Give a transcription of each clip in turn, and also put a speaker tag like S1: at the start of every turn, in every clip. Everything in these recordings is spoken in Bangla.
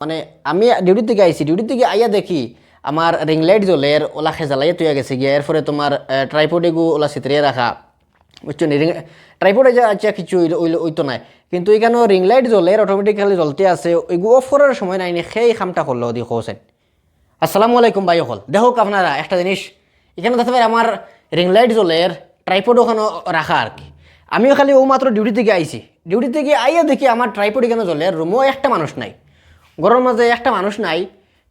S1: মানে আমি ডিউটি থেকে আইছি, ডিউটি থেকে আইয়া দেখি আমার রিং লাইট জ্বলের ওলা খেজালাইয়া তুই গেছে গিয়া, এরপরে তোমার ট্রাইপোডেগু ওলা চিত্রিয়ে রাখা, বুঝছো নি? ট্রাইপোডে যা আচ্ছা কিছু ওই তো নাই, কিন্তু এখানেও রিং লাইট জ্বলের অটোমেটিক্যালি জ্বলতে আছে, ওইগু অফ করার সময় নাই নি, সেই খামটা করলো দি হোসেন। আসসালামু আলাইকুম ভাই হল, দেখো আপনারা একটা জিনিস এখানে দেখতে পাই, আমার রিং লাইট জ্বলের ট্রাইপোড ওখানে রাখা আর কি। আমিও খালি ও মাত্র ডিউটি থেকে আইছি, ডিউটি থেকে আইয়া দেখি আমার ট্রাইপোড এখানে জ্বলে, রুমও একটা মানুষ নাই, ঘরের মাঝে একটা মানুষ নাই,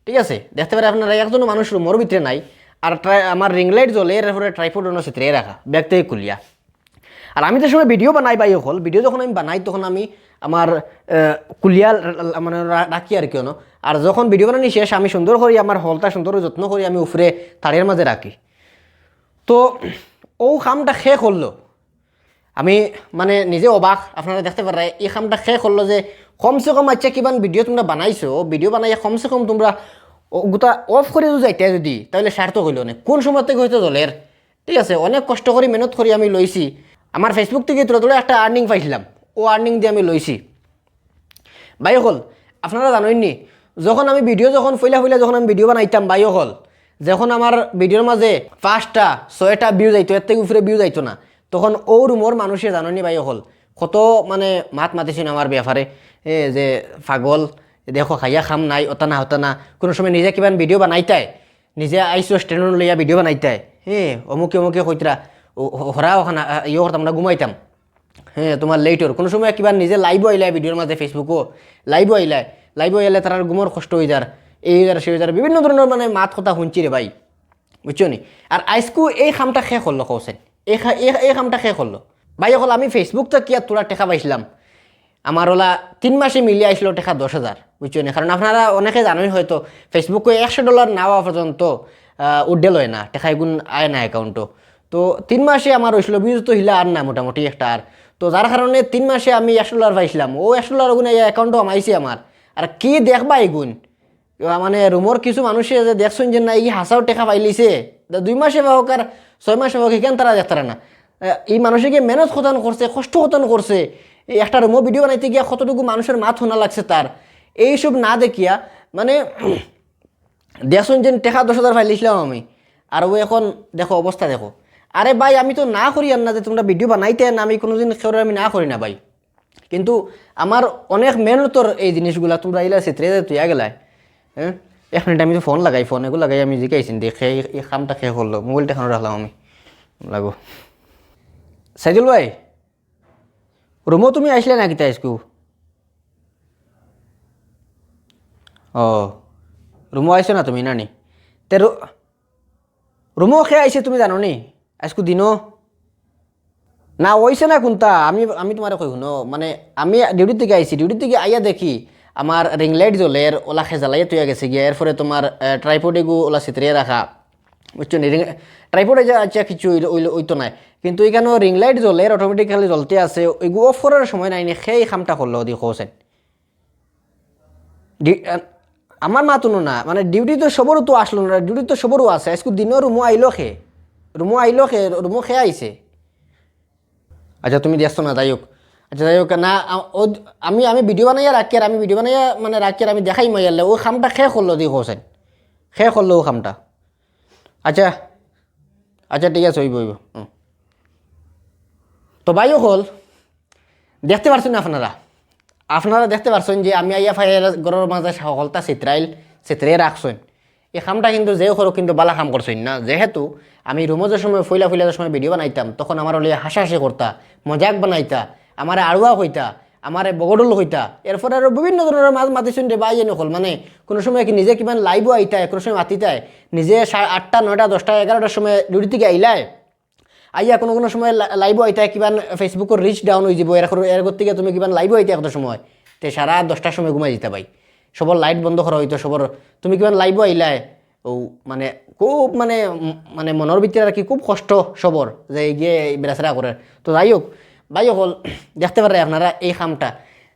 S1: ঠিক আছে? দেখতে পারে আপনারা একজনও মানুষ রুমের ভিতরে নাই, আর আমার রিং লাইট জ্বলে এরপরে ট্রাইপোড অন্য চিত্রে রাখা ব্যাগ থেকে খুলিয়া। আর আমি তো সময় ভিডিও বানাই বাই হল, ভিডিও যখন আমি বানাই তখন আমি আমার কুলিয়া মানে রাখি আর কেন, আর যখন ভিডিও বানানি শেষ আমি সুন্দর করি আমার হলটা সুন্দর যত্ন করি, আমি উপরে তারের মাঝে রাখি। তো ও খামটা শেষ করলো, আমি মানে নিজে অবাক, আপনারা দেখতে পারে এই খামটা শেষ করলো যে কমসে কম আচ্ছা কিমান ভিডিও তোমরা বানাইছো, ভিডিও বানাইয়া কমসে কম তোমরা গোটা অফ করে যাইতে যদি তাহলে স্বার্থ হইল না, কোন সময় থেকে হয়তো জলের, ঠিক আছে? অনেক কষ্ট করি মেহনত করি আমি লইছি, আমার ফেসবুক থেকে তুলে একটা আর্নিং পাইছিলাম, ও আর্নিং দিয়ে আমি লইছি। বাই হল আপনারা জানেননি, যখন আমি ভিডিও যখন ফইলা যখন আমি ভিডিও বানাইতাম বাই হল, যখন আমার ভিডিওর মাঝে 5টা 6টা ভিউ যাইতো, এর থেকে উপরে ভিউ যাইতো না, তখন ও রুমোর মানুষে জানেননি বাই হল কত মানে মাত মাতিছেন আমার ব্যাপারে, যে পাগল দেখো খাইয়া খাম নাই, ওটা না হতা না, কোনো সময় নিজে কিমান ভিডিও বানাইতাই, নিজে আইসো স্ট্যান্ড লইয়া ভিডিও বানাইতাই, অমুকে অমুকে কইতরা হরা ওখানে ইয়ে করতাম না, ঘুমাইতাম, তোমার লেটর কোনো সময় কিবা নিজে লাইভ আইলায় ভিডিওর মাঝে ফেসবুকও লাইভ আইলে তার ঘুমোর কষ্ট হয়ে যার, এই যার সে যার বিভিন্ন ধরনের মানে মাত কথা শুনছি রে ভাই, বুঝছো নি? আর আইসকু এই খামটা শেষ করলো কৌছেন, এই খামটা শেষ করলো ভাই হল। আমি ফেসবুকটা কি আর তোরা টেকা পাইছিলাম, আমার ওলা 3 মাসে মিলিয়ে আইসলো টেকা 10,000, বুঝছো নি? কারণ আপনারা অনেকে জানেন হয়তো ফেসবুকে $100 নেওয়া পর্যন্ত উড্ডেল হয় না, টেকা এগুন আয় না অ্যাকাউন্টও। তো 3 মাসে আমার হয়েছিল বিউজ তো হিলা আর না মোটামুটি একটা আর, তো যার কারণে 3 মাসে আমি $100 পাইছিলাম, ও $100 গুণ অ্যাকাউন্টও আমাইছি আমার। আর কি দেখবা এগুন, মানে রুমর কিছু মানুষে যে দেখছেন যে না এই হাসাও টেকা পাইলিছে, 2 মাসে বা হোক আর 6 মাসে হোক, এখান তারা দেখতারা না এই মানুষকে মেহনত খতন করছে, কষ্ট খতন করছে, এই একটা রুমো ভিডিও বানাইতে গিয়া কতটুকু মানুষের মাত শোনা লাগছে তার, এইসব না দেখিয়া মানে দেখুন যে টেকা 10,000 পাইলিছিলাম আমি, আর ও এখন দেখো অবস্থা দেখো। আরে ভাই আমি তো না করি আর না যে তোমরা ভিডিও বানাইতে না, আমি কোনোদিন খেয়ে আমি না করি না ভাই, কিন্তু আমার অনেক মেহনতর এই জিনিসগুলা তোমরা এলা চিত্রে তুই গেলাই। হ্যাঁ, 1 মিনিট আমি তো ফোন লাগাই, ফোন এগুলো লাগাই আমি জিকাইছি দেখে এই কামটা খেয়ে করলো, মোবাইলটা এখানে রাখলাম আমি লাগো। সাইদুল ভাই রুমো তুমি আসলে নাকি তাই স্কু? ও রুমো আইসো না তুমি নানি? তে রুমো খেয়ে আইসে তুমি জানো নি আজকু দিনও না ওইসে না কোনটা? আমি আমি তোমার কই শুনো, মানে আমি ডিউটি থেকে আইছি, ডিউটি থেকে আইয়া দেখি আমার রিং লাইট জ্বলের ওলা খেজালাইয়া তুই গেছে গিয়া, এরপরে তোমার ট্রাইপোডেগু ওলা চিত্রিয়ে রাখা, বুঝছো নি? ট্রাইপোডে যা আচ্ছা কিছু ওই তো নাই, কিন্তু এখানেও রিং লাইট জ্বলের অটোমেটিক্যালি জ্বলতে আছে, ওইগু অফ করার সময় নাই নি, সেই খামটা করলো দি হোসেন। আমার মাতুনো না, মানে ডিউটি তো সবরও তো আসলো না, ডিউটি তো সবরও আছে, আজকে দিনও রুমো আইলো খে, রুমো খেয়ে আইছে। আচ্ছা তুমি দেখছো না, যাই হোক, আচ্ছা যাই হোক না, আমি আমি ভিডিও বানাইয়া রাখি, আর আমি ভিডিও বানাইয়া মানে রাখি, আর আমি দেখাই মাইয়ালে ও খামটা খেয়ে করলো দি হোসেন, খেয়ে করলো ও খামটা। আচ্ছা আচ্ছা ঠিক আছে, হইব হইব। তো ভাইও হল দেখতে পারছেন আপনারা, আপনারা দেখতে পারছেন যে আমি আইয়া ফাইয়া গরুর মাঝে সকলটা চিত্রাই রাখছেন, এই কামটা কিন্তু যে করো কিন্তু বালা কাম করছেন না, যেহেতু আমি রুমজের সময় ফইলার সময় ভিডিও বানাইতাম, তখন আমার হলে হাসাহাসি করতা, মজাক বানাইতা, আমার আড়ুয়া হইতা, আমার বগডল হইতা, এরপরে আরও বিভিন্ন ধরনের মাছ মাতিছেন রে বাই নকল, মানে কোনো সময় কি নিজে কিমান লাইভও আইতায়, কোনো সময় মাতিতায়, নিজে 8টা 9টা 10টা 11টার সময় ডিউটি থেকে আইলায়, আইয়া কোনো কোনো সময় লাইভও আইতায়, কিমান ফেসবুকের রিচ ডাউন হয়ে যাব, এর থেকে তুমি কিমান লাইভও আইতে একটা সময়, তে সারা 10টার সময় ঘুমাই যেতে ভাই, সবর লাইট বন্ধ করা হইতো, সবর তুমি কিমান লাইভও আইলায়, ও মানে খুব মানে মানে মনের ভিতরে আর কি খুব কষ্ট সবর যে গিয়ে বেড়াচেরা করে। তো যাই হোক ভাই হল দেখতে পারে আপনারা এই কামটা,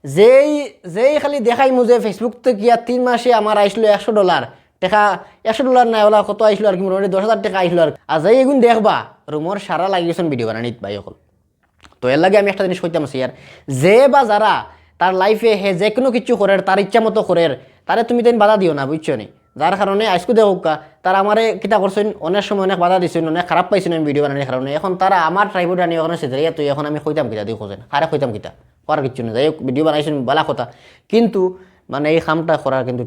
S1: যেই যেই খালি দেখাই মুঝে ফেসবুক থেকে গিয়া 3 মাসে আমার আইসলো $100 টাকা, $100 নাই ওলা কত আইসলো আর কি, মোটামুটি 10,000 টাকা আইসলো আর যাই এগুন দেখবা রুমর সারা লাগিয়েছেন ভিডিও বানানিত ভাই হল। তো এর লাগে আমি একটা জিনিস কইতাম আর যে বা যারা তার লাইফে হে যে কোনো কিছু করে তার ইচ্ছা মতো করে তারে তুমি তাই বাধা দিও না বুঝছো নি যার কারণে আজকু দেখা তারা আমারে কিতা করছেন অনেক সময় অনেক বাধা দিচ্ছেন অনেক খারাপ পাইছেন আমি ভিডিও বানানোর কারণে এখন তারা আমার ট্রাইপড আনি ওখানে সেটাই তো এখন আমি কইতাম কিতা দিয়ে খোঁজেন কারে কইতাম কিতা করার কিছু না যাই হোক ভিডিও বানাইছেন বালা কথা কিন্তু মানে এই কামটা করার কিন্তু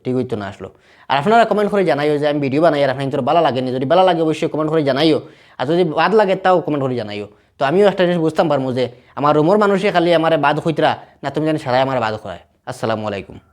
S1: ঠিক হইতো না আসলো আর আপনারা কমেন্ট করে জানাইও যে আমি ভিডিও বানাই আর আপনার ভালো লাগেনি যদি ভালো লাগে অবশ্যই কমেন্ট করে জানাইও আর যদি বাদ লাগে তাও কমেন্ট করে জানাইও তো আমিও একটা জিনিস বুঝতাম পারবো যে আমার রুমের মানুষই খালি আমার বাদ হইতরা না তুমি জানি সারাই আমার বাদ করায় আসসালামু আলাইকুম